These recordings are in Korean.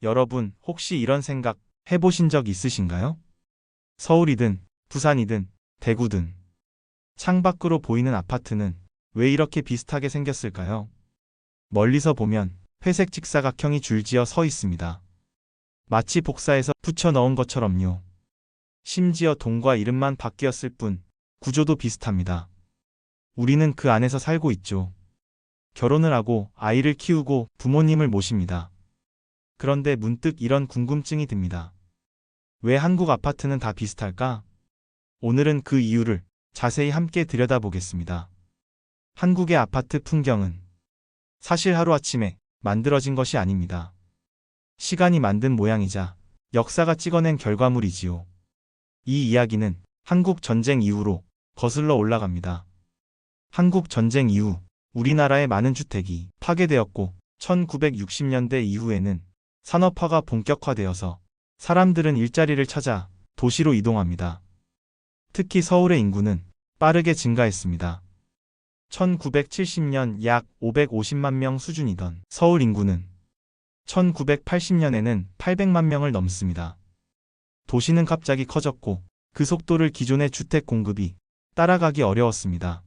여러분, 혹시 이런 생각 해보신 적 있으신가요? 서울이든, 부산이든, 대구든, 창밖으로 보이는 아파트는 왜 이렇게 비슷하게 생겼을까요? 멀리서 보면 회색 직사각형이 줄지어 서 있습니다. 마치 복사해서 붙여 넣은 것처럼요. 심지어 동과 이름만 바뀌었을 뿐 구조도 비슷합니다. 우리는 그 안에서 살고 있죠. 결혼을 하고 아이를 키우고 부모님을 모십니다. 그런데 문득 이런 궁금증이 듭니다. 왜 한국 아파트는 다 비슷할까? 오늘은 그 이유를 자세히 함께 들여다보겠습니다. 한국의 아파트 풍경은 사실 하루아침에 만들어진 것이 아닙니다. 시간이 만든 모양이자 역사가 찍어낸 결과물이지요. 이 이야기는 한국 전쟁 이후로 거슬러 올라갑니다. 한국 전쟁 이후 우리나라의 많은 주택이 파괴되었고 1960년대 이후에는 산업화가 본격화되어서 사람들은 일자리를 찾아 도시로 이동합니다. 특히 서울의 인구는 빠르게 증가했습니다. 1970년 약 550만 명 수준이던 서울 인구는 1980년에는 800만 명을 넘습니다. 도시는 갑자기 커졌고 그 속도를 기존의 주택 공급이 따라가기 어려웠습니다.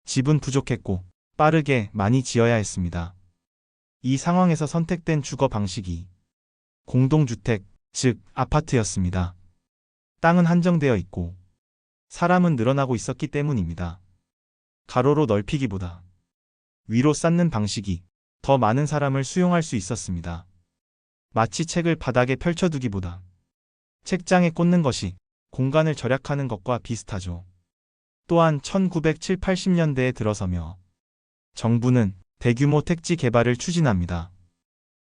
집은 부족했고 빠르게 많이 지어야 했습니다. 이 상황에서 선택된 주거 방식이 공동주택, 즉 아파트였습니다. 땅은 한정되어 있고 사람은 늘어나고 있었기 때문입니다. 가로로 넓히기보다 위로 쌓는 방식이 더 많은 사람을 수용할 수 있었습니다. 마치 책을 바닥에 펼쳐두기보다 책장에 꽂는 것이 공간을 절약하는 것과 비슷하죠. 또한 1970, 80년대에 들어서며 정부는 대규모 택지 개발을 추진합니다.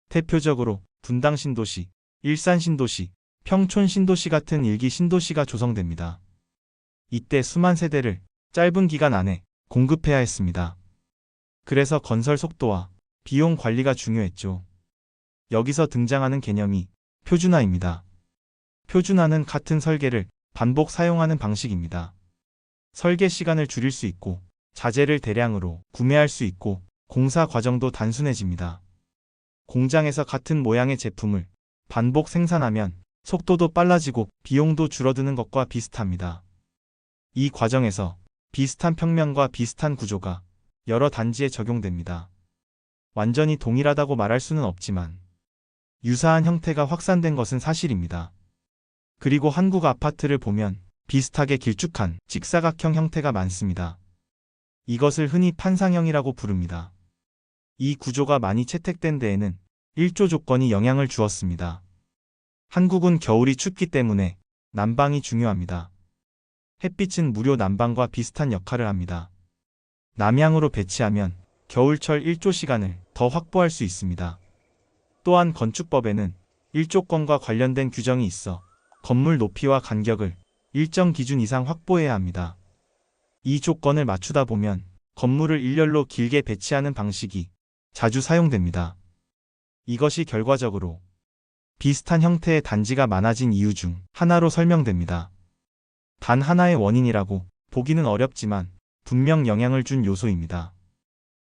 대표적으로 분당 신도시, 일산 신도시, 평촌 신도시 같은 일기 신도시가 조성됩니다. 이때 수만 세대를 짧은 기간 안에 공급해야 했습니다. 그래서 건설 속도와 비용 관리가 중요했죠. 여기서 등장하는 개념이 표준화입니다. 표준화는 같은 설계를 반복 사용하는 방식입니다. 설계 시간을 줄일 수 있고 자재를 대량으로 구매할 수 있고 공사 과정도 단순해집니다. 공장에서 같은 모양의 제품을 반복 생산하면 속도도 빨라지고 비용도 줄어드는 것과 비슷합니다. 이 과정에서 비슷한 평면과 비슷한 구조가 여러 단지에 적용됩니다. 완전히 동일하다고 말할 수는 없지만 유사한 형태가 확산된 것은 사실입니다. 그리고 한국 아파트를 보면 비슷하게 길쭉한 직사각형 형태가 많습니다. 이것을 흔히 판상형이라고 부릅니다. 이 구조가 많이 채택된 데에는 일조 조건이 영향을 주었습니다. 한국은 겨울이 춥기 때문에 난방이 중요합니다. 햇빛은 무료 난방과 비슷한 역할을 합니다. 남향으로 배치하면 겨울철 일조 시간을 더 확보할 수 있습니다. 또한 건축법에는 일조권과 관련된 규정이 있어 건물 높이와 간격을 일정 기준 이상 확보해야 합니다. 이 조건을 맞추다 보면 건물을 일렬로 길게 배치하는 방식이 자주 사용됩니다. 이것이 결과적으로 비슷한 형태의 단지가 많아진 이유 중 하나로 설명됩니다. 단 하나의 원인이라고 보기는 어렵지만 분명 영향을 준 요소입니다.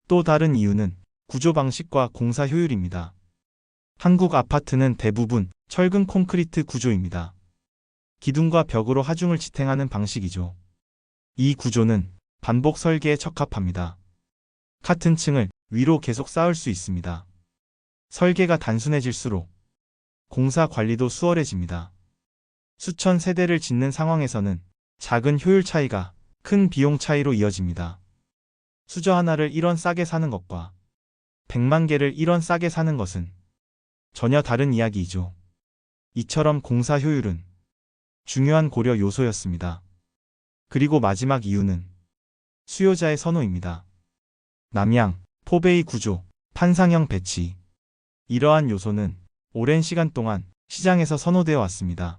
또 다른 이유는 구조 방식과 공사 효율입니다. 한국 아파트는 대부분 철근 콘크리트 구조입니다. 기둥과 벽으로 하중을 지탱하는 방식이죠. 이 구조는 반복 설계에 적합합니다. 같은 층을 위로 계속 쌓을 수 있습니다. 설계가 단순해질수록 공사 관리도 수월해집니다. 수천 세대를 짓는 상황에서는 작은 효율 차이가 큰 비용 차이로 이어집니다. 수저 하나를 1원 싸게 사는 것과 100만 개를 1원 싸게 사는 것은 전혀 다른 이야기이죠. 이처럼 공사 효율은 중요한 고려 요소였습니다. 그리고 마지막 이유는 수요자의 선호입니다. 남향, 포베이 구조, 판상형 배치. 이러한 요소는 오랜 시간 동안 시장에서 선호되어 왔습니다.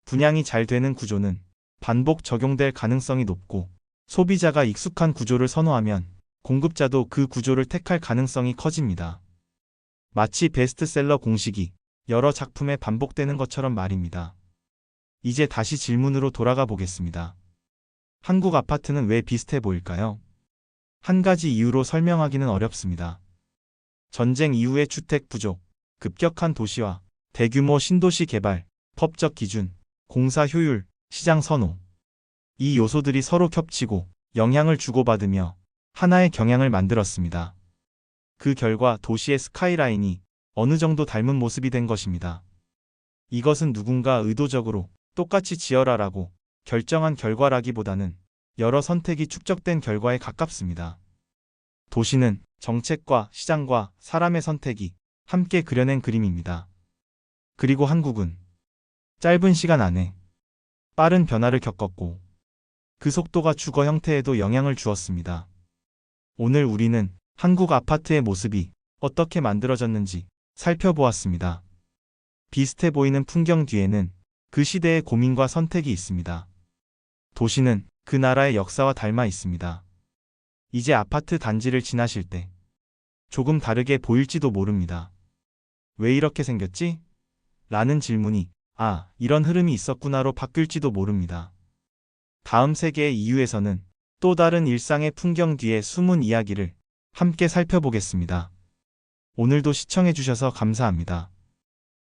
분양이 잘 되는 구조는 반복 적용될 가능성이 높고 소비자가 익숙한 구조를 선호하면 공급자도 그 구조를 택할 가능성이 커집니다. 마치 베스트셀러 공식이 여러 작품에 반복되는 것처럼 말입니다. 이제 다시 질문으로 돌아가 보겠습니다. 한국 아파트는 왜 비슷해 보일까요? 한 가지 이유로 설명하기는 어렵습니다. 전쟁 이후의 주택 부족, 급격한 도시화, 대규모 신도시 개발, 법적 기준, 공사 효율, 시장 선호. 이 요소들이 서로 겹치고 영향을 주고받으며 하나의 경향을 만들었습니다. 그 결과 도시의 스카이라인이 어느 정도 닮은 모습이 된 것입니다. 이것은 누군가 의도적으로 똑같이 지어라라고 결정한 결과라기보다는 여러 선택이 축적된 결과에 가깝습니다. 도시는 정책과 시장과 사람의 선택이 함께 그려낸 그림입니다. 그리고 한국은 짧은 시간 안에 빠른 변화를 겪었고 그 속도가 주거 형태에도 영향을 주었습니다. 오늘 우리는 한국 아파트의 모습이 어떻게 만들어졌는지 살펴보았습니다. 비슷해 보이는 풍경 뒤에는 그 시대의 고민과 선택이 있습니다. 도시는 그 나라의 역사와 닮아 있습니다. 이제 아파트 단지를 지나실 때 조금 다르게 보일지도 모릅니다. 왜 이렇게 생겼지? 라는 질문이 이런 흐름이 있었구나로 바뀔지도 모릅니다. 다음 세계의 이유에서는 또 다른 일상의 풍경 뒤의 숨은 이야기를 함께 살펴보겠습니다. 오늘도 시청해주셔서 감사합니다.